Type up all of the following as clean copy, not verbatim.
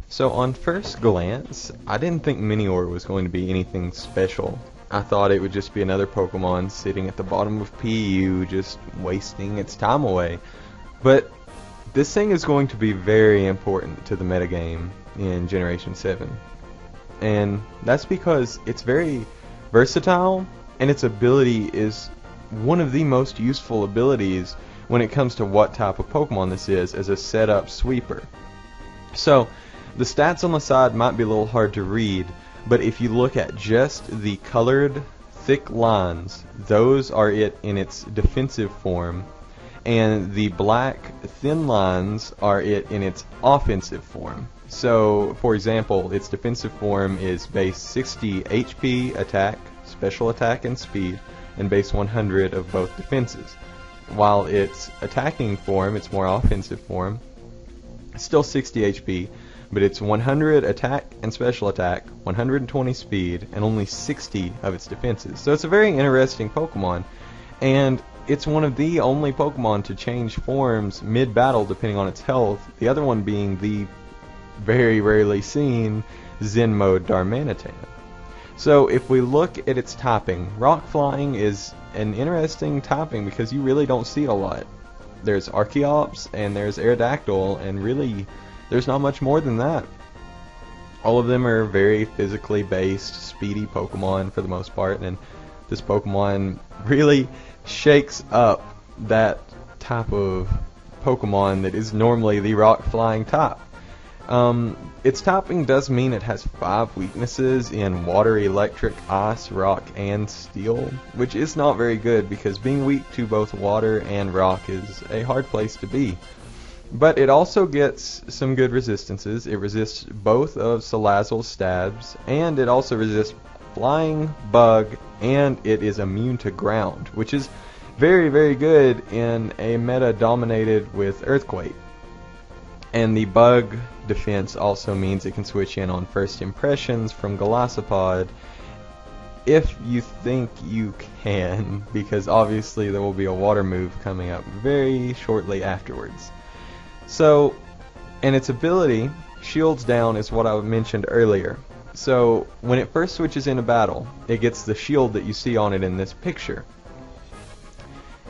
So on first glance, I didn't think Minior was going to be anything special. I thought it would just be another Pokemon sitting at the bottom of PU just wasting its time away. But this thing is going to be very important to the metagame in Generation 7. And that's because it's very versatile, and its ability is one of the most useful abilities when it comes to what type of Pokemon this is as a setup sweeper. So the stats on the side might be a little hard to read, but if you look at just the colored thick lines, those are it in its defensive form, and the black thin lines are it in its offensive form. So, for example, its defensive form is base 60 HP, attack, special attack, and speed, and base 100 of both defenses. While its attacking form, its more offensive form, is still 60 HP, but it's 100 attack and special attack, 120 speed, and only 60 of its defenses. So it's a very interesting Pokemon, and it's one of the only Pokemon to change forms mid-battle depending on its health, the other one being the very rarely seen Zen mode Darmanitan. So if we look at its typing, Rock Flying is an interesting typing because you really don't see it a lot. There's Archeops and there's Aerodactyl, and really there's not much more than that. All of them are very physically based, speedy Pokemon for the most part, and this Pokemon really shakes up that type of Pokemon that is normally the rock flying type. Its typing does mean it has 5 weaknesses in water, electric, ice, rock, and steel, which is not very good because being weak to both water and rock is a hard place to be. But it also gets some good resistances. It resists both of Salazzle's stabs, and it also resists flying, bug, and it is immune to ground, which is very, very good in a meta dominated with Earthquake. And the bug defense also means it can switch in on first impressions from Golisopod if you think you can, because obviously there will be a water move coming up very shortly afterwards. So, and its ability, Shields Down, is what I mentioned earlier. So, when it first switches into battle, it gets the shield that you see on it in this picture.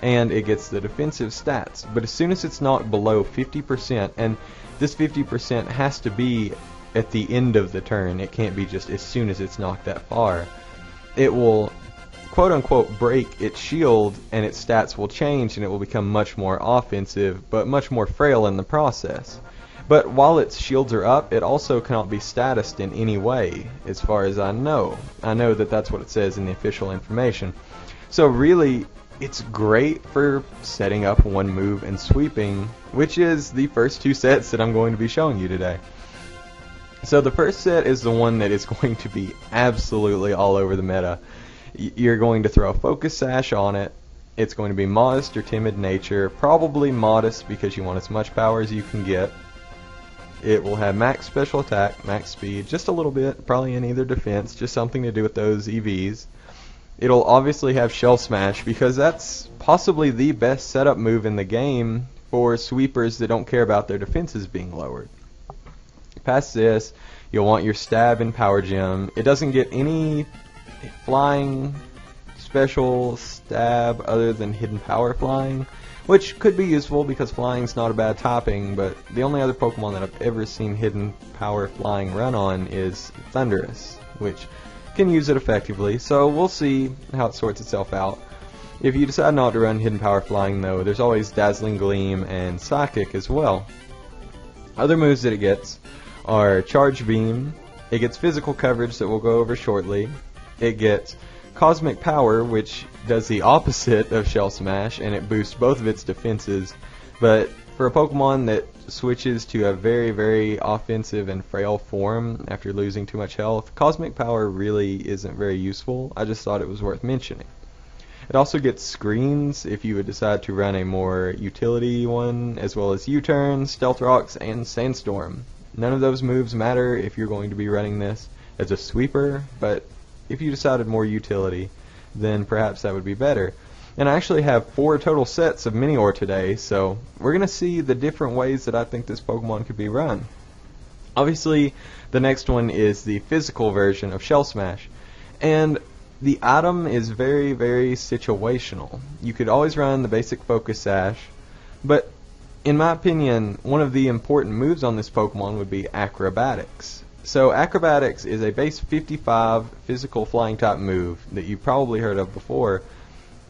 And it gets the defensive stats. But as soon as it's knocked below 50%, and this 50% has to be at the end of the turn, it can't be just as soon as it's knocked that far, it will quote-unquote break its shield, and its stats will change, and it will become much more offensive, but much more frail in the process. But while its shields are up, it also cannot be statused in any way, as far as I know. I know that that's what it says in the official information. So really, it's great for setting up one move and sweeping, which is the first 2 sets that I'm going to be showing you today. So the first set is the one that is going to be absolutely all over the meta. You're going to throw a Focus Sash on it. It's going to be modest or timid nature, probably modest because you want as much power as you can get. It will have max special attack, max speed, just a little bit, probably in either defense, just something to do with those EVs. It'll obviously have Shell Smash because that's possibly the best setup move in the game for sweepers that don't care about their defenses being lowered. Past this, you'll want your Stab and Power Gem. It doesn't get any flying special stab other than Hidden Power Flying, which could be useful because flying's not a bad topping, but the only other Pokemon that I've ever seen Hidden Power Flying run on is Thundurus, which can use it effectively, so we'll see how it sorts itself out. If you decide not to run Hidden Power Flying though, there's always Dazzling Gleam and Psychic as well. Other moves that it gets are Charge Beam, it gets physical coverage that we'll go over shortly, it gets Cosmic Power, which does the opposite of Shell Smash, and it boosts both of its defenses, but for a Pokemon that switches to a very, very offensive and frail form after losing too much health, Cosmic Power really isn't very useful. I just thought it was worth mentioning. It also gets Screens if you would decide to run a more utility one, as well as U-Turn, Stealth Rocks, and Sandstorm. None of those moves matter if you're going to be running this as a sweeper, but if you decided more utility, then perhaps that would be better. And I actually have 4 total sets of Minior today, so we're going to see the different ways that I think this Pokemon could be run. Obviously, the next one is the physical version of Shell Smash. And the item is very, very situational. You could always run the basic Focus Sash, but in my opinion, one of the important moves on this Pokemon would be Acrobatics. So Acrobatics is a base 55 physical flying type move that you've probably heard of before,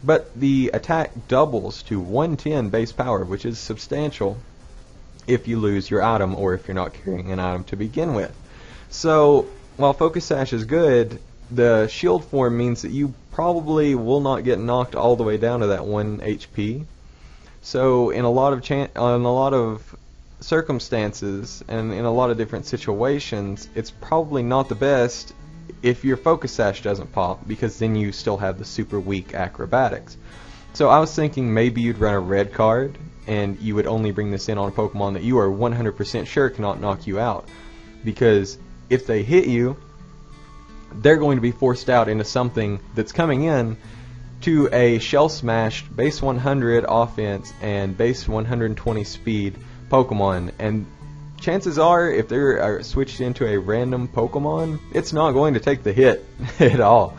but the attack doubles to 110 base power, which is substantial if you lose your item or if you're not carrying an item to begin with. So while Focus Sash is good, the shield form means that you probably will not get knocked all the way down to that 1 HP. So in a lot of circumstances and in a lot of different situations, it's probably not the best if your Focus Sash doesn't pop, because then you still have the super weak Acrobatics. So I was thinking maybe you'd run a red card and you would only bring this in on a Pokemon that you are 100% sure cannot knock you out, because if they hit you, they're going to be forced out into something that's coming in to a Shell Smashed base 100 offense and base 120 speed Pokemon, and chances are if they're switched into a random Pokemon, it's not going to take the hit at all.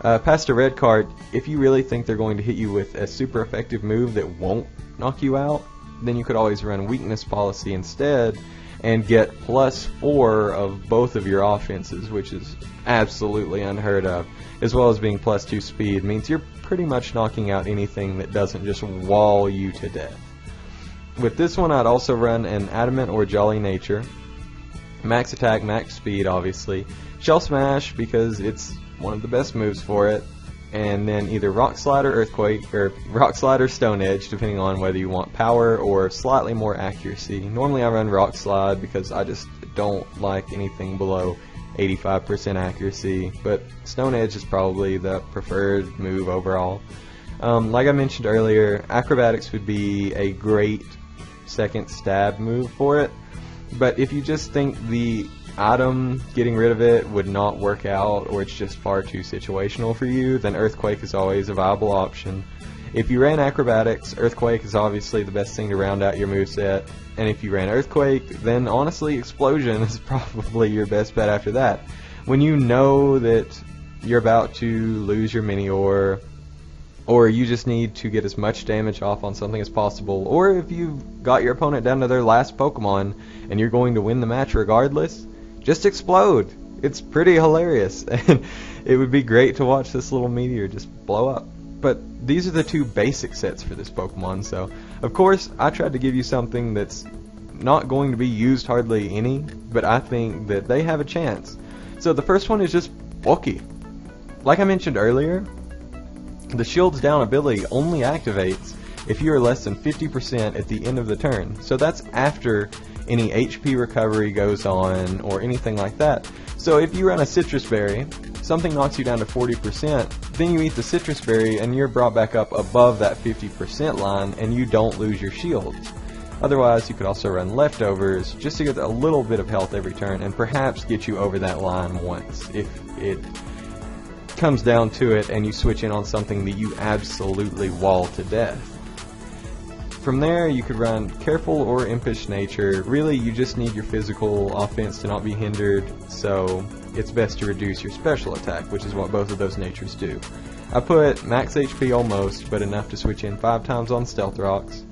Past a red card, if you really think they're going to hit you with a super effective move that won't knock you out, then you could always run Weakness Policy instead and get +4 of both of your offenses, which is absolutely unheard of, as well as being +2 speed. Means you're pretty much knocking out anything that doesn't just wall you to death. With this one, I'd also run an Adamant or Jolly Nature, max attack, max speed, obviously, Shell Smash because it's one of the best moves for it, and then either Rock Slide or Earthquake, or Rock Slide or Stone Edge, depending on whether you want power or slightly more accuracy. Normally I run Rock Slide because I just don't like anything below 85% accuracy, but Stone Edge is probably the preferred move overall. Like I mentioned earlier, Acrobatics would be a great second stab move for it, but if you just think the item, getting rid of it, would not work out, or it's just far too situational for you, then Earthquake is always a viable option. If you ran Acrobatics, Earthquake is obviously the best thing to round out your moveset, and if you ran Earthquake, then honestly Explosion is probably your best bet after that. When you know that you're about to lose your Minior, or you just need to get as much damage off on something as possible, or if you've got your opponent down to their last Pokemon and you're going to win the match regardless, just explode. It's pretty hilarious, and it would be great to watch this little meteor just blow up. But these are the 2 basic sets for this Pokemon, so of course I tried to give you something that's not going to be used hardly any, but I think that they have a chance. So the first one is just Bulky. Like I mentioned earlier, the Shields Down ability only activates if you are less than 50% at the end of the turn. So that's after any HP recovery goes on or anything like that. So if you run a Citrus Berry, something knocks you down to 40%, then you eat the Citrus Berry and you're brought back up above that 50% line and you don't lose your shields. Otherwise, you could also run Leftovers just to get a little bit of health every turn and perhaps get you over that line once if it comes down to it and you switch in on something that you absolutely wall to death. From there, you could run Careful or Impish Nature. Really, you just need your physical offense to not be hindered, so it's best to reduce your special attack, which is what both of those natures do. I put max HP almost, but enough to switch in 5 times on Stealth Rocks.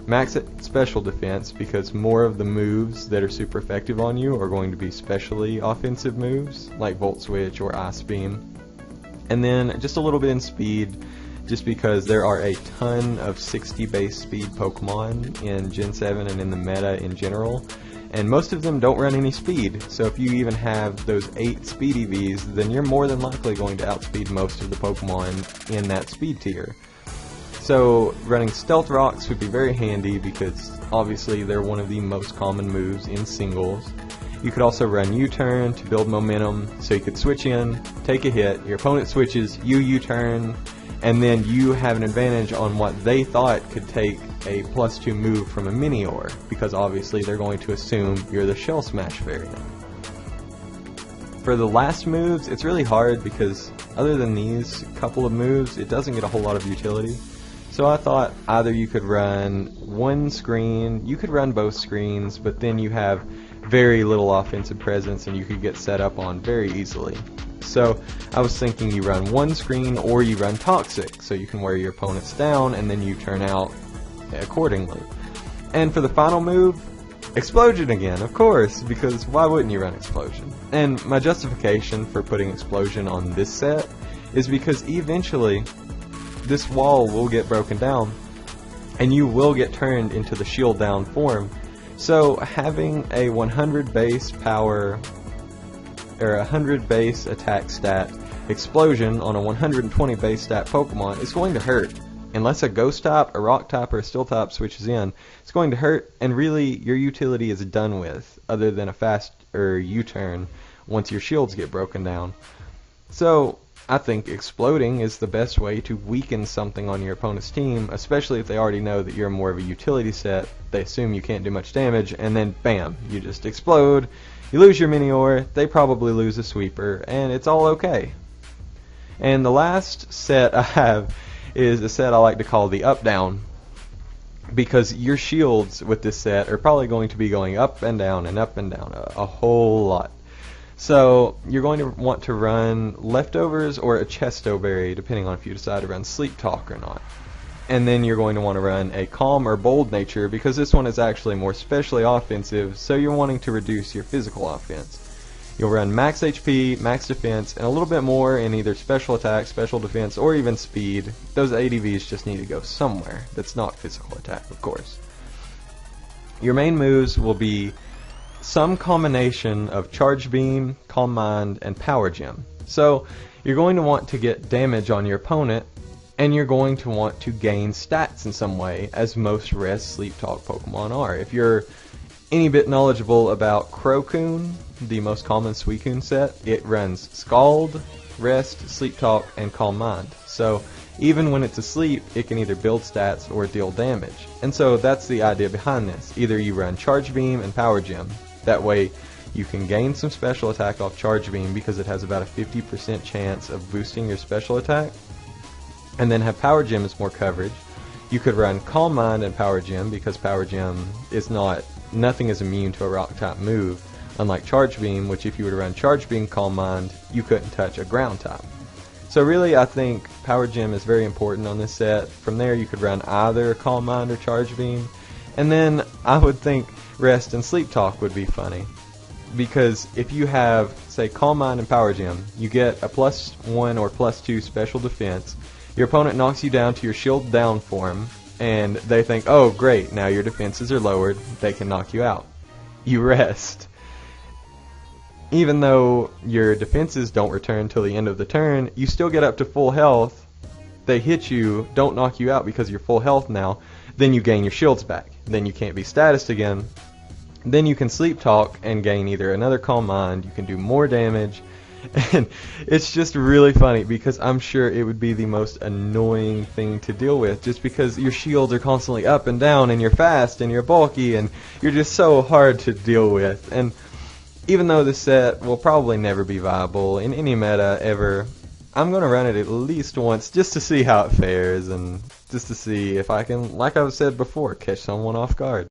Max special defense, because more of the moves that are super effective on you are going to be specially offensive moves, like Volt Switch or Ice Beam. And then just a little bit in speed, just because there are a ton of 60 base speed Pokemon in Gen 7 and in the meta in general, and most of them don't run any speed, so if you even have those 8 speed EVs, then you're more than likely going to outspeed most of the Pokemon in that speed tier. So running Stealth Rocks would be very handy because obviously they're one of the most common moves in singles. You could also run U-turn to build momentum, so you could switch in, take a hit, your opponent switches, you U-turn, and then you have an advantage on what they thought could take a +2 move from a Minior, because obviously they're going to assume you're the Shell Smash variant. For the last moves, it's really hard because other than these couple of moves, it doesn't get a whole lot of utility. So I thought either you could run one screen, you could run both screens, but then you have very little offensive presence and you could get set up on very easily. So I was thinking you run one screen or you run Toxic, so you can wear your opponents down and then you turn out accordingly. And for the final move, Explosion again, of course, because why wouldn't you run Explosion? And my justification for putting Explosion on this set is because eventually this wall will get broken down and you will get turned into the shield down form. So having a 100 base power or 100 base attack stat Explosion on a 120 base stat Pokemon is going to hurt. Unless a ghost type, a rock type, or a steel type switches in, it's going to hurt, and really your utility is done with, other than a fast U-turn once your shields get broken down. So I think exploding is the best way to weaken something on your opponent's team, especially if they already know that you're more of a utility set. They assume you can't do much damage, and then bam, you just explode. You lose your Minior, they probably lose a sweeper, and it's all okay. And the last set I have is a set I like to call the Updown, because your shields with this set are probably going to be going up and down a whole lot. So you're going to want to run Leftovers or a Chesto Berry, depending on if you decide to run Sleep Talk or not. And then you're going to want to run a Calm or Bold Nature, because this one is actually more specially offensive, so you're wanting to reduce your physical offense. You'll run max HP, max defense, and a little bit more in either special attack, special defense, or even speed. Those ADVs just need to go somewhere. That's not physical attack, of course. Your main moves will be some combination of Charge Beam, Calm Mind, and Power Gem. So you're going to want to get damage on your opponent, and you're going to want to gain stats in some way, as most Rest Sleep Talk Pokemon are. If you're any bit knowledgeable about Crocoon, the most common Suicune set, it runs Scald, Rest, Sleep Talk, and Calm Mind. So even when it's asleep, it can either build stats or deal damage. And so that's the idea behind this. Either you run Charge Beam and Power Gem. That way you can gain some special attack off Charge Beam because it has about a 50% chance of boosting your special attack. And then have Power Gem as more coverage. You could run Calm Mind and Power Gem because Power Gem is nothing is immune to a rock type move, unlike Charge Beam, which if you were to run Charge Beam, Calm Mind, you couldn't touch a ground type. So really I think Power Gem is very important on this set. From there you could run either Calm Mind or Charge Beam. And then I would think Rest and Sleep Talk would be funny, because if you have, say, Calm Mind and Power Gem, you get a +1 or +2 special defense. Your opponent knocks you down to your shield down form, and they think, oh great, now your defenses are lowered, they can knock you out. You rest. Even though your defenses don't return till the end of the turn, you still get up to full health. They hit you, don't knock you out because you're full health now, then you gain your shields back. Then you can't be statused again. Then you can Sleep Talk and gain either another Calm Mind, you can do more damage, and it's just really funny because I'm sure it would be the most annoying thing to deal with, just because your shields are constantly up and down and you're fast and you're bulky and you're just so hard to deal with. And even though this set will probably never be viable in any meta ever, I'm going to run it at least once just to see how it fares and just to see if I can, like I've said before, catch someone off guard.